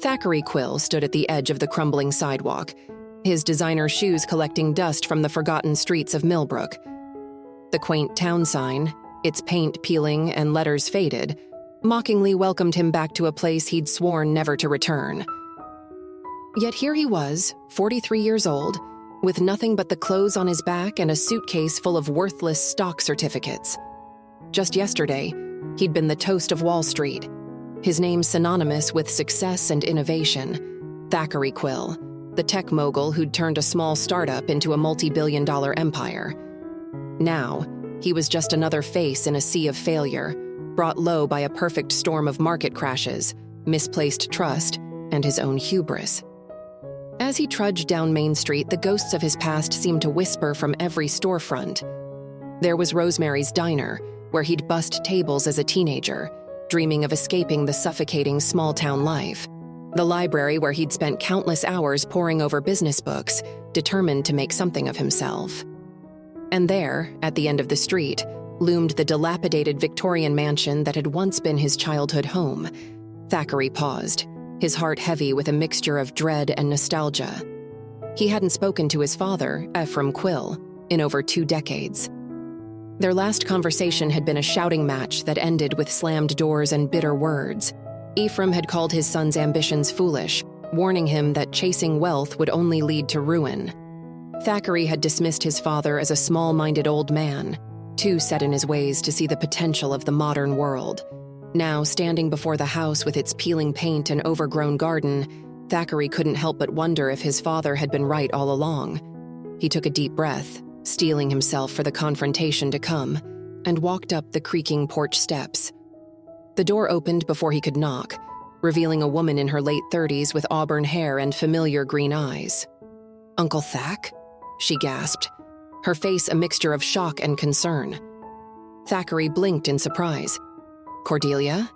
Thackery Quill stood at the edge of the crumbling sidewalk, his designer shoes collecting dust from the forgotten streets of Millbrook. The quaint town sign, its paint peeling and letters faded, mockingly welcomed him back to a place he'd sworn never to return. Yet here he was, 43 years old, with nothing but the clothes on his back and a suitcase full of worthless stock certificates. Just yesterday, he'd been the toast of Wall Street, his name synonymous with success and innovation. Thackery Quill, the tech mogul who'd turned a small startup into a multi-billion-dollar empire. Now, he was just another face in a sea of failure, brought low by a perfect storm of market crashes, misplaced trust, and his own hubris. As he trudged down Main Street, the ghosts of his past seemed to whisper from every storefront. There was Rosemary's Diner, where he'd bussed tables as a teenager, dreaming of escaping the suffocating small-town life. The library where he'd spent countless hours poring over business books, determined to make something of himself. And there, at the end of the street, loomed the dilapidated Victorian mansion that had once been his childhood home. Thackery paused, his heart heavy with a mixture of dread and nostalgia. He hadn't spoken to his father, Ephraim Quill, in over 2 decades. Their last conversation had been a shouting match that ended with slammed doors and bitter words. Ephraim had called his son's ambitions foolish, warning him that chasing wealth would only lead to ruin. Thackery had dismissed his father as a small-minded old man, too set in his ways to see the potential of the modern world. Now, standing before the house with its peeling paint and overgrown garden, Thackery couldn't help but wonder if his father had been right all along. He took a deep breath, steeling himself for the confrontation to come, and walked up the creaking porch steps. The door opened before he could knock, revealing a woman in her late 30s with auburn hair and familiar green eyes. "Uncle Thack?" she gasped, her face a mixture of shock and concern. Thackery blinked in surprise. "Cordelia?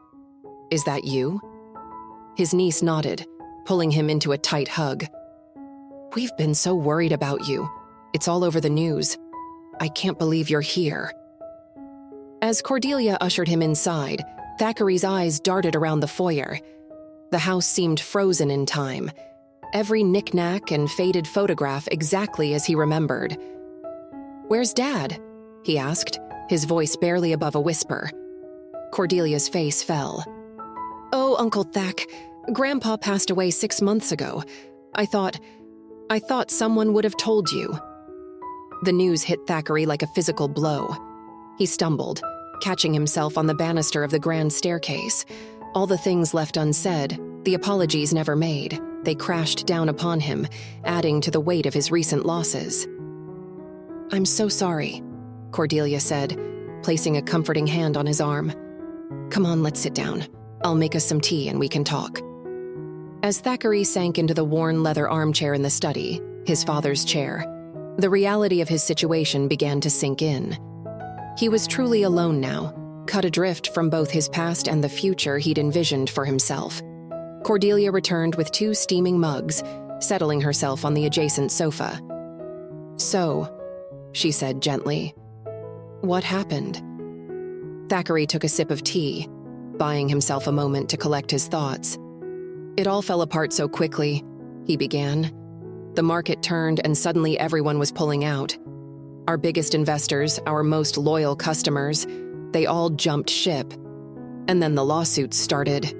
Is that you?" His niece nodded, pulling him into a tight hug. "We've been so worried about you. It's all over the news. I can't believe you're here." As Cordelia ushered him inside, Thackery's eyes darted around the foyer. The house seemed frozen in time, every knick-knack and faded photograph exactly as he remembered. "Where's Dad?" he asked, his voice barely above a whisper. Cordelia's face fell. "Oh, Uncle Thack, Grandpa passed away 6 months ago. I thought someone would have told you." The news hit Thackery like a physical blow. He stumbled, catching himself on the banister of the grand staircase. All the things left unsaid, the apologies never made, they crashed down upon him, adding to the weight of his recent losses. "I'm so sorry," Cordelia said, placing a comforting hand on his arm. "Come on, let's sit down. I'll make us some tea and we can talk." As Thackery sank into the worn leather armchair in the study, his father's chair, the reality of his situation began to sink in. He was truly alone now, cut adrift from both his past and the future he'd envisioned for himself. Cordelia returned with 2 steaming mugs, settling herself on the adjacent sofa. "So," she said gently, "what happened?" Thackery took a sip of tea, buying himself a moment to collect his thoughts. "It all fell apart so quickly," he began. "The market turned and suddenly everyone was pulling out. Our biggest investors, our most loyal customers, they all jumped ship. And then the lawsuits started."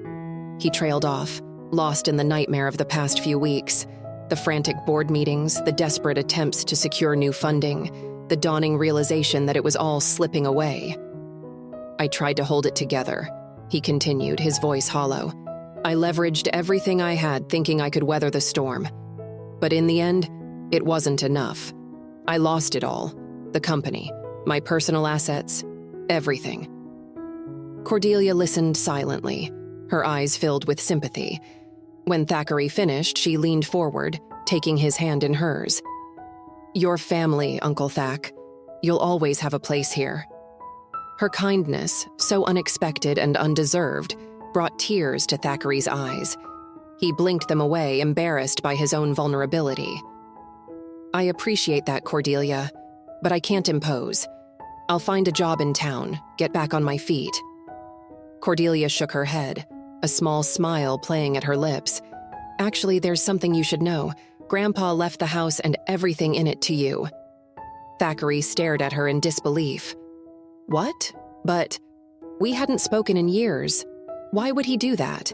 He trailed off, lost in the nightmare of the past few weeks. The frantic board meetings, the desperate attempts to secure new funding, the dawning realization that it was all slipping away. "I tried to hold it together," he continued, his voice hollow. "I leveraged everything I had thinking I could weather the storm. But in the end, it wasn't enough. I lost it all. The company, my personal assets, everything." Cordelia listened silently, her eyes filled with sympathy. When Thackery finished, she leaned forward, taking his hand in hers. "Your family, Uncle Thack. You'll always have a place here." Her kindness, so unexpected and undeserved, brought tears to Thackery's eyes. He blinked them away, embarrassed by his own vulnerability. "I appreciate that, Cordelia, but I can't impose. I'll find a job in town, get back on my feet." Cordelia shook her head, a small smile playing at her lips. Actually, there's something you should know. Grandpa left the house and everything in it to you." Thackery stared at her in disbelief. "What? But we hadn't spoken in years. Why would he do that?"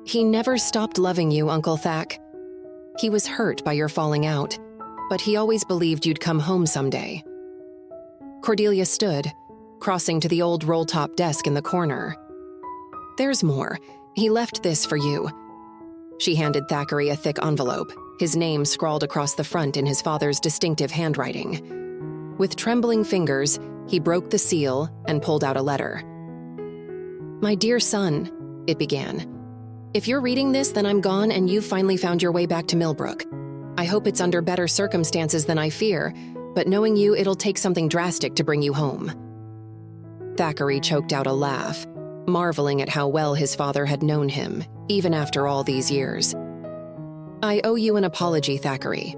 "He never stopped loving you, Uncle Thack. He was hurt by your falling out, but he always believed you'd come home someday." Cordelia stood, crossing to the old roll-top desk in the corner. "There's more. He left this for you." She handed Thackery a thick envelope, his name scrawled across the front in his father's distinctive handwriting. With trembling fingers, he broke the seal and pulled out a letter. "My dear son," it began. "If you're reading this, then I'm gone and you've finally found your way back to Millbrook. I hope it's under better circumstances than I fear, but knowing you, it'll take something drastic to bring you home." Thackery choked out a laugh, marveling at how well his father had known him, even after all these years. "I owe you an apology, Thackery.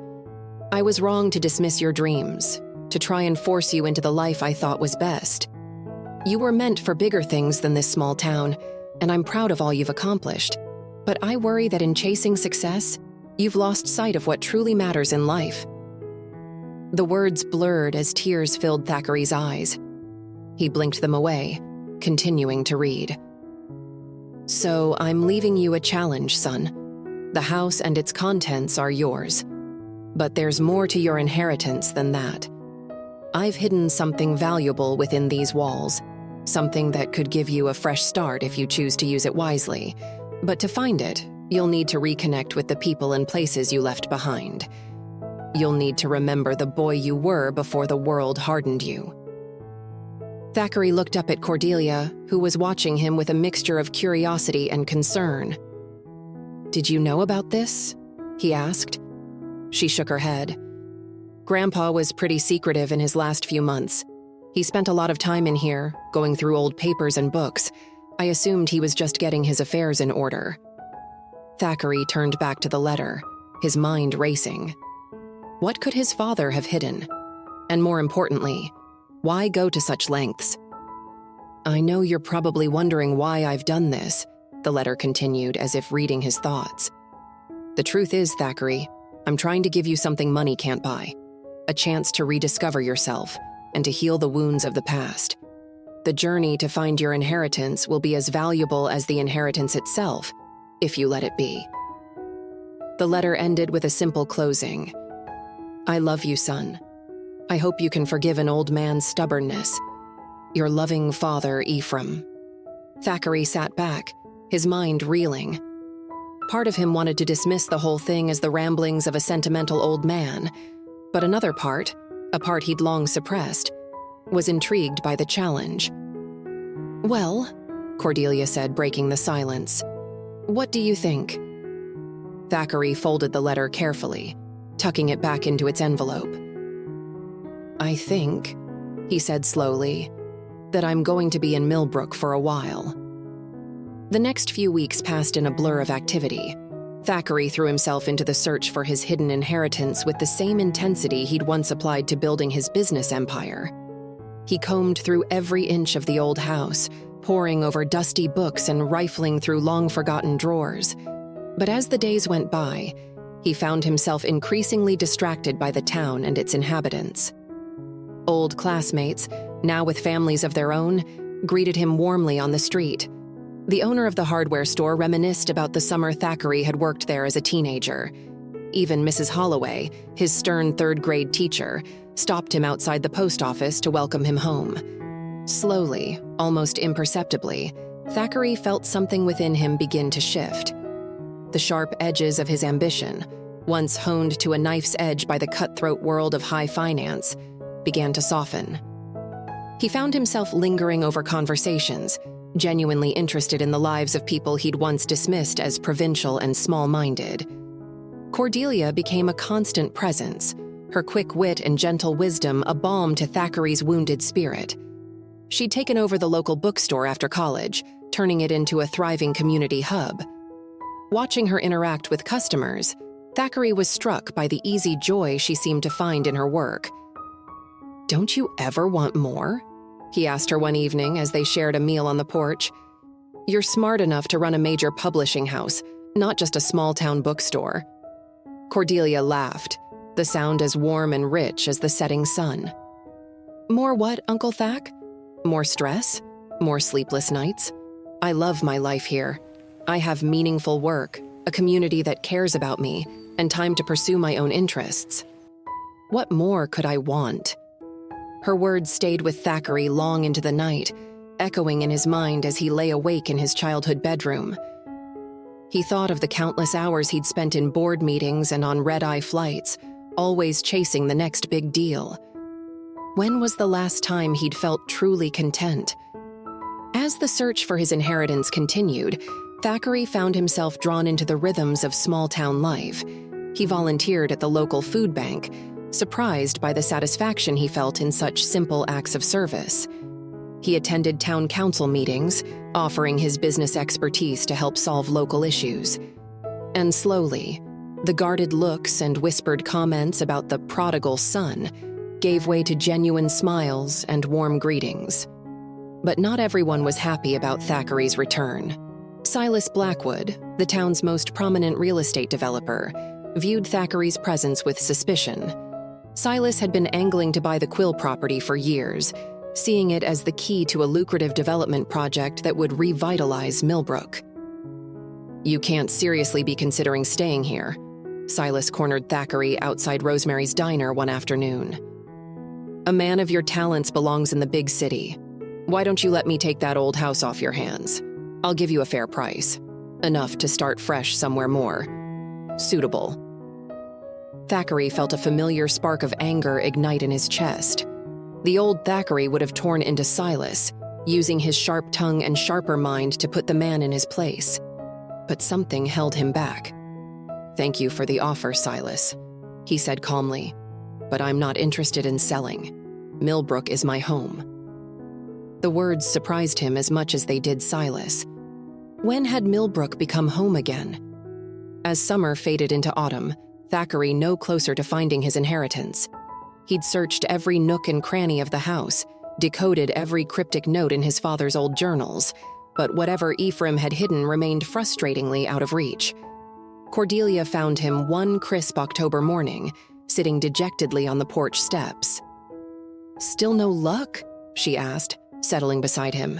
I was wrong to dismiss your dreams, to try and force you into the life I thought was best. You were meant for bigger things than this small town, and I'm proud of all you've accomplished. But I worry that in chasing success, you've lost sight of what truly matters in life." The words blurred as tears filled Thackery's eyes. He blinked them away, continuing to read. "So I'm leaving you a challenge, son. The house and its contents are yours. But there's more to your inheritance than that. I've hidden something valuable within these walls, something that could give you a fresh start if you choose to use it wisely. But to find it, you'll need to reconnect with the people and places you left behind. You'll need to remember the boy you were before the world hardened you." Thackery looked up at Cordelia, who was watching him with a mixture of curiosity and concern. "Did you know about this?" he asked. She shook her head. "Grandpa was pretty secretive in his last few months. He spent a lot of time in here, going through old papers and books. I assumed he was just getting his affairs in order." Thackery turned back to the letter, his mind racing. What could his father have hidden? And more importantly, why go to such lengths? "I know you're probably wondering why I've done this," the letter continued as if reading his thoughts. "The truth is, Thackery, I'm trying to give you something money can't buy. A chance to rediscover yourself and to heal the wounds of the past. The journey to find your inheritance will be as valuable as the inheritance itself, if you let it be." The letter ended with a simple closing. "I love you, son. I hope you can forgive an old man's stubbornness. Your loving father, Ephraim." Thackery sat back, his mind reeling. Part of him wanted to dismiss the whole thing as the ramblings of a sentimental old man, but another part, a part he'd long suppressed, was intrigued by the challenge. "Well," Cordelia said, breaking the silence, "what do you think?" Thackery folded the letter carefully, tucking it back into its envelope. "I think," he said slowly, "that I'm going to be in Millbrook for a while." The next few weeks passed in a blur of activity. Thackery threw himself into the search for his hidden inheritance with the same intensity he'd once applied to building his business empire. He combed through every inch of the old house, poring over dusty books and rifling through long-forgotten drawers. But as the days went by, he found himself increasingly distracted by the town and its inhabitants. Old classmates, now with families of their own, greeted him warmly on the street. The owner of the hardware store reminisced about the summer Thackery had worked there as a teenager. Even Mrs. Holloway, his stern third-grade teacher, stopped him outside the post office to welcome him home. Slowly, almost imperceptibly, Thackery felt something within him begin to shift. The sharp edges of his ambition, once honed to a knife's edge by the cutthroat world of high finance, began to soften. He found himself lingering over conversations, genuinely interested in the lives of people he'd once dismissed as provincial and small-minded. Cordelia became a constant presence, her quick wit and gentle wisdom a balm to Thackery's wounded spirit. She'd taken over the local bookstore after college, turning it into a thriving community hub. Watching her interact with customers, Thackery was struck by the easy joy she seemed to find in her work. "Don't you ever want more?" he asked her one evening as they shared a meal on the porch. "You're smart enough to run a major publishing house, not just a small-town bookstore. Cordelia laughed, the sound as warm and rich as the setting sun. More what, Uncle Thack? More stress? More sleepless nights? I love my life here. I have meaningful work, a community that cares about me, and time to pursue my own interests. What more could I want? Her words stayed with Thackery long into the night, echoing in his mind as he lay awake in his childhood bedroom. He thought of the countless hours he'd spent in board meetings and on red-eye flights, always chasing the next big deal. When was the last time he'd felt truly content? As the search for his inheritance continued, Thackery found himself drawn into the rhythms of small-town life. He volunteered at the local food bank, surprised by the satisfaction he felt in such simple acts of service. He attended town council meetings, offering his business expertise to help solve local issues. And slowly, the guarded looks and whispered comments about the prodigal son gave way to genuine smiles and warm greetings. But not everyone was happy about Thackery's return. Silas Blackwood, the town's most prominent real estate developer, viewed Thackery's presence with suspicion. Silas had been angling to buy the Quill property for years, seeing it as the key to a lucrative development project that would revitalize Millbrook. "You can't seriously be considering staying here," Silas cornered Thackery outside Rosemary's Diner one afternoon. "A man of your talents belongs in the big city. Why don't you let me take that old house off your hands? I'll give you a fair price, enough to start fresh somewhere more suitable." Thackery felt a familiar spark of anger ignite in his chest. The old Thackery would have torn into Silas, using his sharp tongue and sharper mind to put the man in his place. But something held him back. "Thank you for the offer, Silas," he said calmly, "but I'm not interested in selling. Millbrook is my home." The words surprised him as much as they did Silas. When had Millbrook become home again? As summer faded into autumn, Thackery no closer to finding his inheritance. He'd searched every nook and cranny of the house, decoded every cryptic note in his father's old journals, but whatever Ephraim had hidden remained frustratingly out of reach. Cordelia found him one crisp October morning, sitting dejectedly on the porch steps. "Still no luck?" she asked, settling beside him.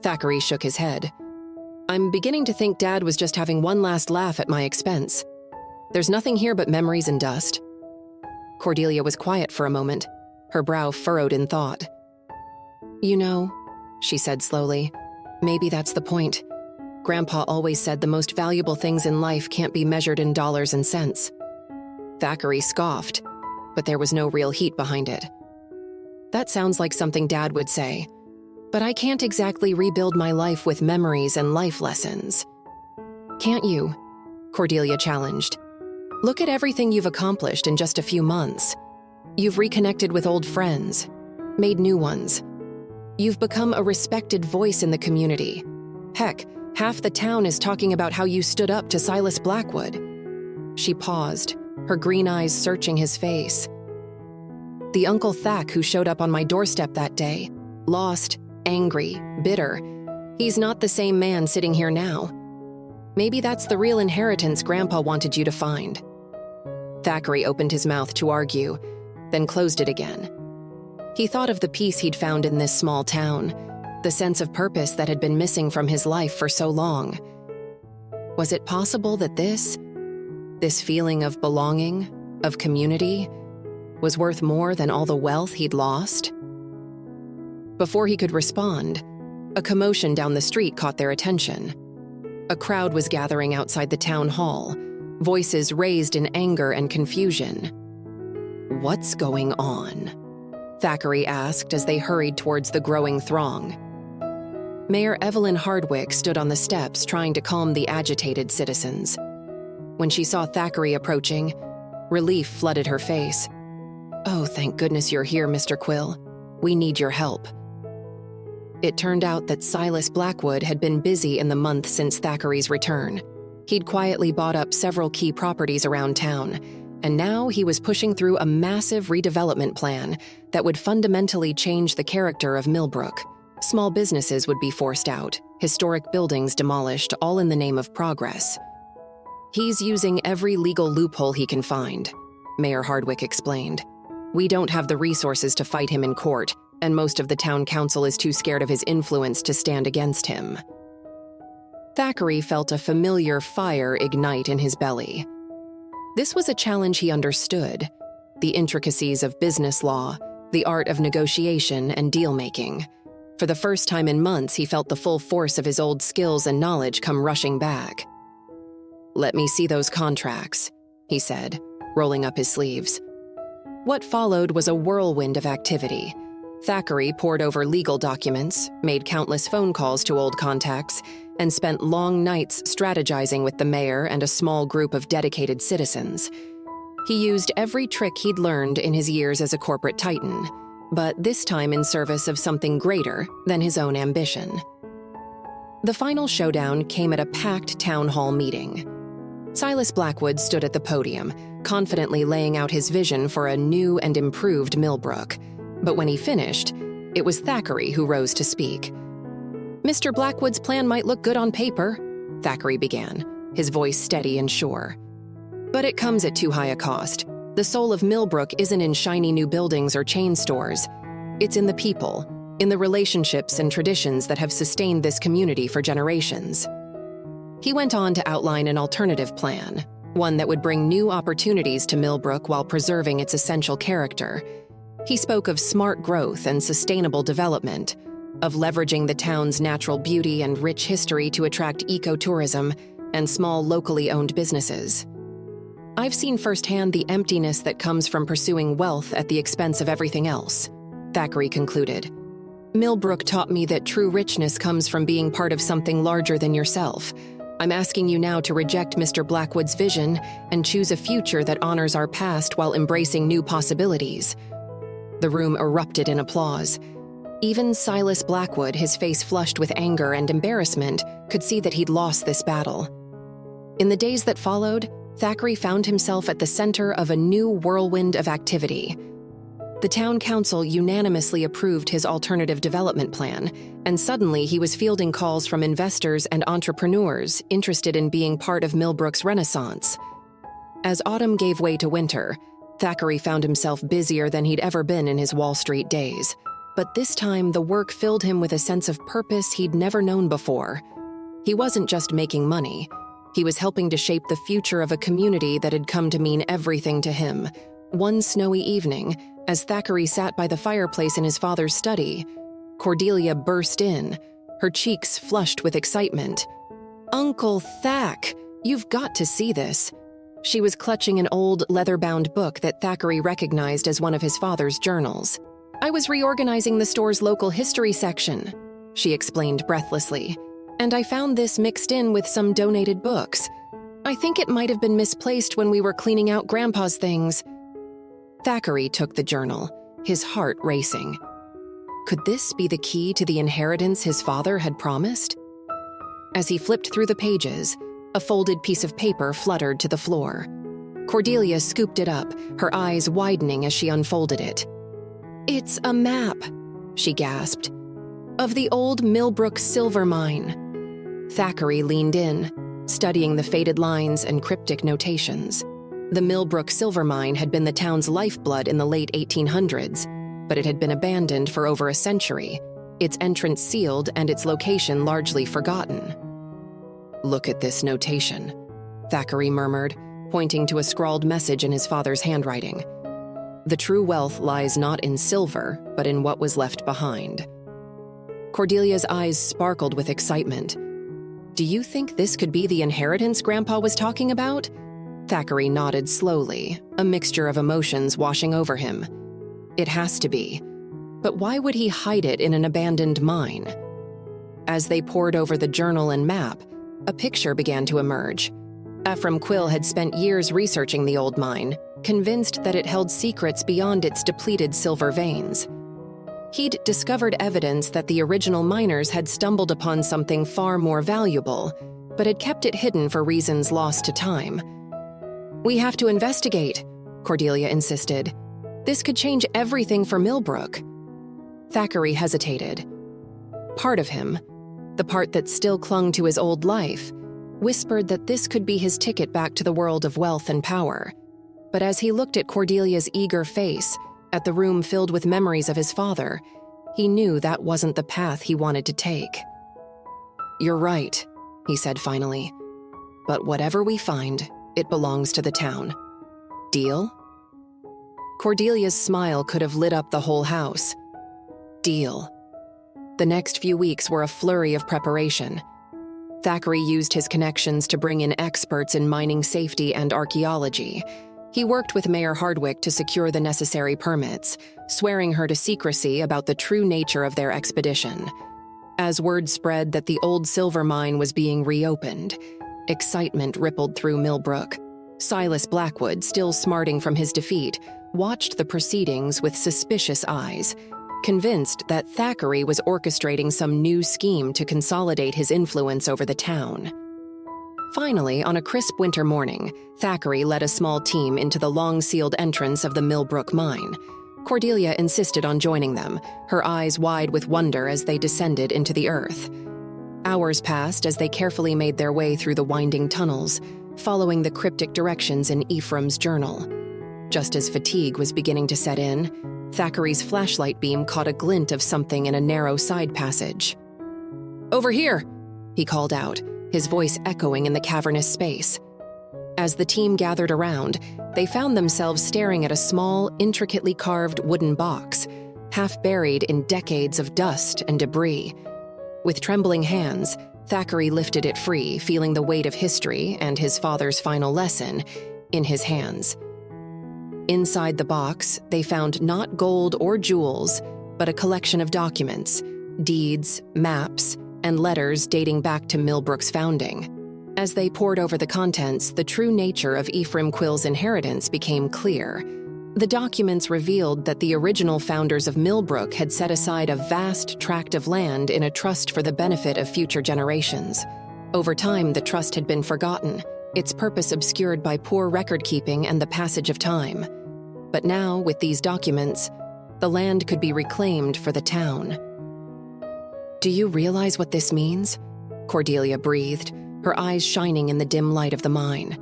Thackery shook his head. "I'm beginning to think Dad was just having one last laugh at my expense. There's nothing here but memories and dust." Cordelia was quiet for a moment, her brow furrowed in thought. "You know," she said slowly, "maybe that's the point. Grandpa always said the most valuable things in life can't be measured in dollars and cents." Thackery scoffed, but there was no real heat behind it. "That sounds like something Dad would say, but I can't exactly rebuild my life with memories and life lessons." "Can't you?" Cordelia challenged. "Look at everything you've accomplished in just a few months. You've reconnected with old friends, made new ones. You've become a respected voice in the community. Heck, half the town is talking about how you stood up to Silas Blackwood." She paused, her green eyes searching his face. "The Uncle Thack who showed up on my doorstep that day, lost, angry, bitter. He's not the same man sitting here now. Maybe that's the real inheritance Grandpa wanted you to find." Thackery opened his mouth to argue, then closed it again. He thought of the peace he'd found in this small town, the sense of purpose that had been missing from his life for so long. Was it possible that this feeling of belonging, of community, was worth more than all the wealth he'd lost? Before he could respond, a commotion down the street caught their attention. A crowd was gathering outside the town hall, voices raised in anger and confusion. "What's going on?" Thackery asked as they hurried towards the growing throng. Mayor Evelyn Hardwick stood on the steps trying to calm the agitated citizens. When she saw Thackery approaching, relief flooded her face. "Oh, thank goodness you're here, Mr. Quill. We need your help." It turned out that Silas Blackwood had been busy in the month since Thackery's return. He'd quietly bought up several key properties around town, and now he was pushing through a massive redevelopment plan that would fundamentally change the character of Millbrook. Small businesses would be forced out, historic buildings demolished, all in the name of progress. He's using every legal loophole he can find, Mayor Hardwick explained. We don't have the resources to fight him in court, and most of the town council is too scared of his influence to stand against him. Thackery felt a familiar fire ignite in his belly. This was a challenge he understood: the intricacies of business law, the art of negotiation and deal-making. For the first time in months, he felt the full force of his old skills and knowledge come rushing back. "Let me see those contracts," he said, rolling up his sleeves. What followed was a whirlwind of activity. Thackery pored over legal documents, made countless phone calls to old contacts, and spent long nights strategizing with the mayor and a small group of dedicated citizens. He used every trick he'd learned in his years as a corporate titan, but this time in service of something greater than his own ambition. The final showdown came at a packed town hall meeting. Silas Blackwood stood at the podium, confidently laying out his vision for a new and improved Millbrook. But when he finished, it was Thackery who rose to speak. "Mr. Blackwood's plan might look good on paper," Thackery began, his voice steady and sure. "But it comes at too high a cost. The soul of Millbrook isn't in shiny new buildings or chain stores. It's in the people, in the relationships and traditions that have sustained this community for generations." He went on to outline an alternative plan, one that would bring new opportunities to Millbrook while preserving its essential character. He spoke of smart growth and sustainable development, of leveraging the town's natural beauty and rich history to attract ecotourism and small locally owned businesses. "I've seen firsthand the emptiness that comes from pursuing wealth at the expense of everything else," Thackery concluded. "Millbrook taught me that true richness comes from being part of something larger than yourself. I'm asking you now to reject Mr. Blackwood's vision and choose a future that honors our past while embracing new possibilities." The room erupted in applause. Even Silas Blackwood, his face flushed with anger and embarrassment, could see that he'd lost this battle. In the days that followed, Thackery found himself at the center of a new whirlwind of activity. The town council unanimously approved his alternative development plan, and suddenly he was fielding calls from investors and entrepreneurs interested in being part of Millbrook's renaissance. As autumn gave way to winter, Thackery found himself busier than he'd ever been in his Wall Street days. But this time, the work filled him with a sense of purpose he'd never known before. He wasn't just making money. He was helping to shape the future of a community that had come to mean everything to him. One snowy evening, as Thackery sat by the fireplace in his father's study, Cordelia burst in, her cheeks flushed with excitement. "Uncle Thack, you've got to see this." She was clutching an old, leather-bound book that Thackery recognized as one of his father's journals. "I was reorganizing the store's local history section," she explained breathlessly, "and I found this mixed in with some donated books. I think it might have been misplaced when we were cleaning out Grandpa's things." Thackery took the journal, his heart racing. Could this be the key to the inheritance his father had promised? As he flipped through the pages, a folded piece of paper fluttered to the floor. Cordelia scooped it up, her eyes widening as she unfolded it. "It's a map," she gasped, "of the old Millbrook silver mine." Thackery leaned in, studying the faded lines and cryptic notations. The Millbrook silver mine had been the town's lifeblood in the late 1800s, but it had been abandoned for over a century, its entrance sealed and its location largely forgotten. "Look at this notation," Thackery murmured, pointing to a scrawled message in his father's handwriting. "The true wealth lies not in silver, but in what was left behind." Cordelia's eyes sparkled with excitement. "Do you think this could be the inheritance Grandpa was talking about?" Thackery nodded slowly, a mixture of emotions washing over him. "It has to be. But why would he hide it in an abandoned mine?" As they pored over the journal and map, a picture began to emerge. Ephraim Quill had spent years researching the old mine, convinced that it held secrets beyond its depleted silver veins. He'd discovered evidence that the original miners had stumbled upon something far more valuable, but had kept it hidden for reasons lost to time. "We have to investigate," Cordelia insisted. "This could change everything for Millbrook." Thackery hesitated. Part of him, the part that still clung to his old life, whispered that this could be his ticket back to the world of wealth and power. But as he looked at Cordelia's eager face, at the room filled with memories of his father, he knew that wasn't the path he wanted to take. "You're right," he said finally. "But whatever we find, it belongs to the town. Deal?" Cordelia's smile could have lit up the whole house. Deal. The next few weeks were a flurry of preparation. Thackery used his connections to bring in experts in mining safety and archaeology. He worked with Mayor Hardwick to secure the necessary permits, swearing her to secrecy about the true nature of their expedition. As word spread that the old silver mine was being reopened, excitement rippled through Millbrook. Silas Blackwood, still smarting from his defeat, watched the proceedings with suspicious eyes, convinced that Thackery was orchestrating some new scheme to consolidate his influence over the town. Finally, on a crisp winter morning, Thackery led a small team into the long-sealed entrance of the Millbrook mine. Cordelia insisted on joining them, her eyes wide with wonder as they descended into the earth. Hours passed as they carefully made their way through the winding tunnels, following the cryptic directions in Ephraim's journal. Just as fatigue was beginning to set in, Thackery's flashlight beam caught a glint of something in a narrow side passage. "Over here!" he called out, his voice echoing in the cavernous space. As the team gathered around, they found themselves staring at a small, intricately carved wooden box, half buried in decades of dust and debris. With trembling hands, Thackery lifted it free, feeling the weight of history and his father's final lesson in his hands. Inside the box, they found not gold or jewels, but a collection of documents, deeds, maps, and letters dating back to Millbrook's founding. As they pored over the contents, the true nature of Ephraim Quill's inheritance became clear. The documents revealed that the original founders of Millbrook had set aside a vast tract of land in a trust for the benefit of future generations. Over time, the trust had been forgotten, its purpose obscured by poor record-keeping and the passage of time. But now, with these documents, the land could be reclaimed for the town. "Do you realize what this means?" Cordelia breathed, her eyes shining in the dim light of the mine.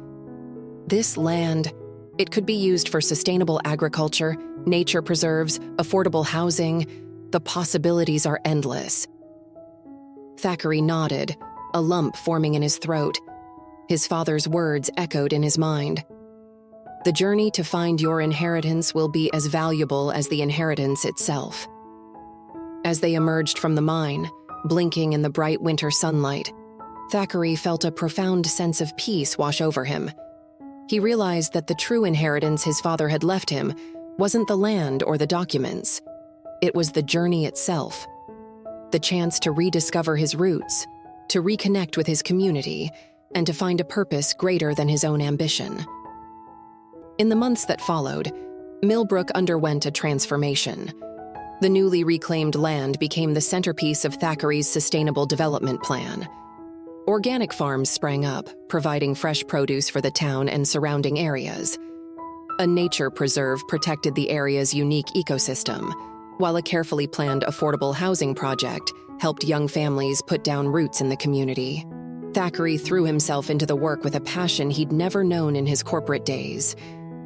"This land, it could be used for sustainable agriculture, nature preserves, affordable housing. The possibilities are endless." Thackery nodded, a lump forming in his throat. His father's words echoed in his mind. "The journey to find your inheritance will be as valuable as the inheritance itself." As they emerged from the mine, blinking in the bright winter sunlight, Thackery felt a profound sense of peace wash over him. He realized that the true inheritance his father had left him wasn't the land or the documents. It was the journey itself. The chance to rediscover his roots, to reconnect with his community, and to find a purpose greater than his own ambition. In the months that followed, Millbrook underwent a transformation. The newly reclaimed land became the centerpiece of Thackery's sustainable development plan. Organic farms sprang up, providing fresh produce for the town and surrounding areas. A nature preserve protected the area's unique ecosystem, while a carefully planned affordable housing project helped young families put down roots in the community. Thackery threw himself into the work with a passion he'd never known in his corporate days.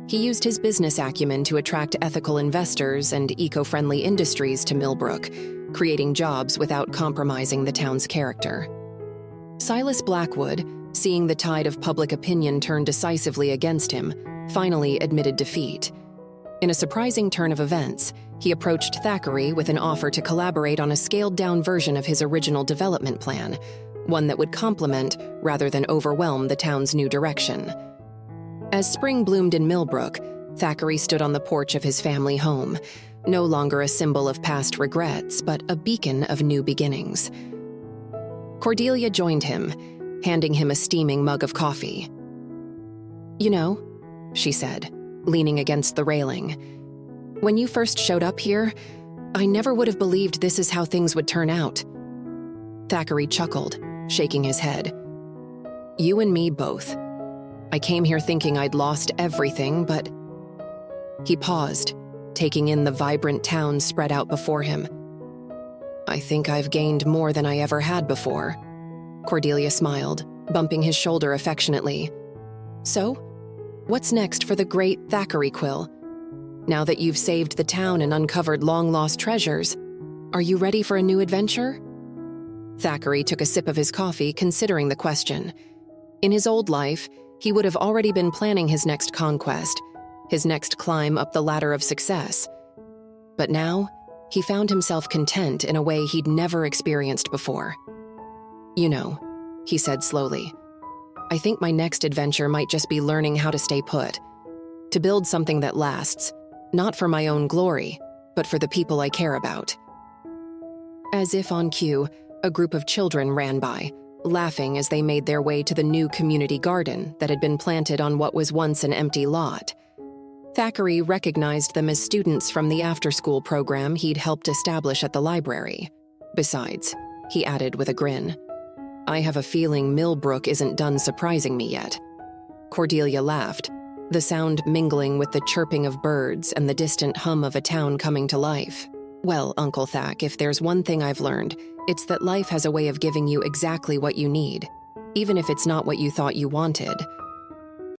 He used his business acumen to attract ethical investors and eco-friendly industries to Millbrook, creating jobs without compromising the town's character. Silas Blackwood, seeing the tide of public opinion turn decisively against him, finally admitted defeat. In a surprising turn of events, he approached Thackery with an offer to collaborate on a scaled-down version of his original development plan, one that would complement rather than overwhelm the town's new direction. As spring bloomed in Millbrook, Thackery stood on the porch of his family home, no longer a symbol of past regrets, but a beacon of new beginnings. Cordelia joined him, handing him a steaming mug of coffee. "You know," she said, leaning against the railing, "when you first showed up here, I never would have believed this is how things would turn out." Thackery chuckled, shaking his head. "You and me both. I came here thinking I'd lost everything, but..." He paused, taking in the vibrant town spread out before him. "I think I've gained more than I ever had before." Cordelia smiled, bumping his shoulder affectionately. "So, what's next for the great Thackery Quill? Now that you've saved the town and uncovered long-lost treasures, are you ready for a new adventure?" Thackery took a sip of his coffee, considering the question. In his old life, he would have already been planning his next conquest, his next climb up the ladder of success. But now, he found himself content in a way he'd never experienced before. "You know," he said slowly, "I think my next adventure might just be learning how to stay put, to build something that lasts, not for my own glory, but for the people I care about." As if on cue, a group of children ran by, laughing as they made their way to the new community garden that had been planted on what was once an empty lot. Thackery recognized them as students from the after-school program he'd helped establish at the library. Besides, he added with a grin, "I have a feeling Millbrook isn't done surprising me yet." Cordelia laughed, the sound mingling with the chirping of birds and the distant hum of a town coming to life. "Well, Uncle Thack, if there's one thing I've learned, it's that life has a way of giving you exactly what you need, even if it's not what you thought you wanted.